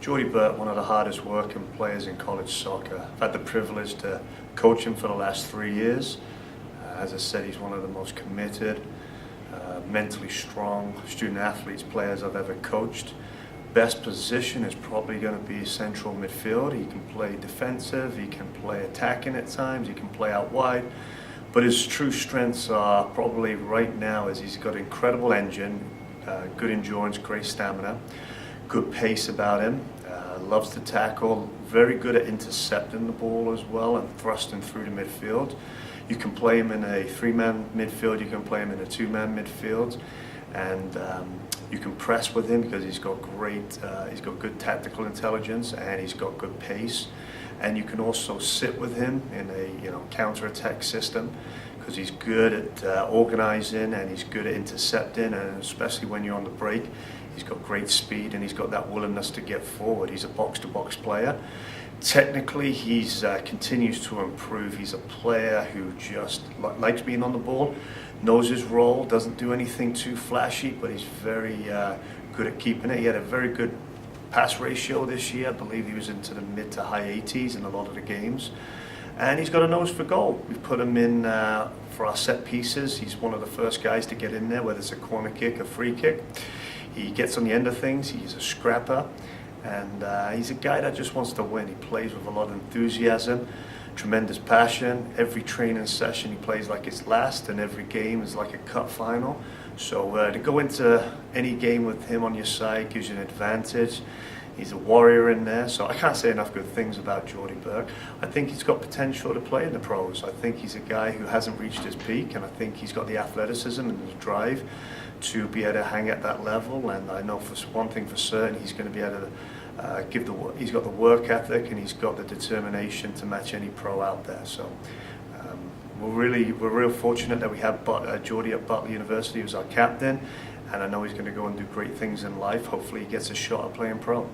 JordanBurt, one of the hardest working players in college soccer. I've had the privilege to coach him for the last 3 years. As I said, he's one of the most committed, mentally strong student athletes, players I've ever coached. Best position is probably going to be central midfield. He can play defensive, he can play attacking at times, he can play out wide. But his true strengths are probably right now is he's got incredible engine, good endurance, great stamina, good pace about him, loves to tackle, very good at intercepting the ball as well and thrusting through the midfield. You can play him in a 3-man midfield, you can play him in a 2-man midfield, and you can press with him because he's got good tactical intelligence and he's got good pace. And you can also sit with him in a counter-attack system because he's good at organizing and he's good at intercepting, and especially when you're on the break, he's got great speed and he's got that willingness to get forward. He's a box-to-box player. Technically, he's continues to improve. He's a player who just likes being on the ball, knows his role, doesn't do anything too flashy, but he's very good at keeping it. He had a very good pass ratio this year. I believe he was into the mid to high 80s in a lot of the games. And he's got a nose for goal. We've put him in for our set pieces. He's one of the first guys to get in there, whether it's a corner kick, a free kick. He gets on the end of things. He's a scrapper. And he's a guy that just wants to win. He plays with a lot of enthusiasm, tremendous passion. Every training session he plays like it's last, and every game is like a cup final. So to go into any game with him on your side gives you an advantage. He's a warrior in there, so I can't say enough good things about JordanBurt. I think he's got potential to play in the pros. I think he's a guy who hasn't reached his peak, and I think he's got the athleticism and the drive to be able to hang at that level. And I know for one thing for certain, he's going to be able to he's got the work ethic and he's got the determination to match any pro out there. So we're real fortunate that we have Jordy at Butler University who's our captain, and I know he's going to go and do great things in life. Hopefully he gets a shot at playing pro.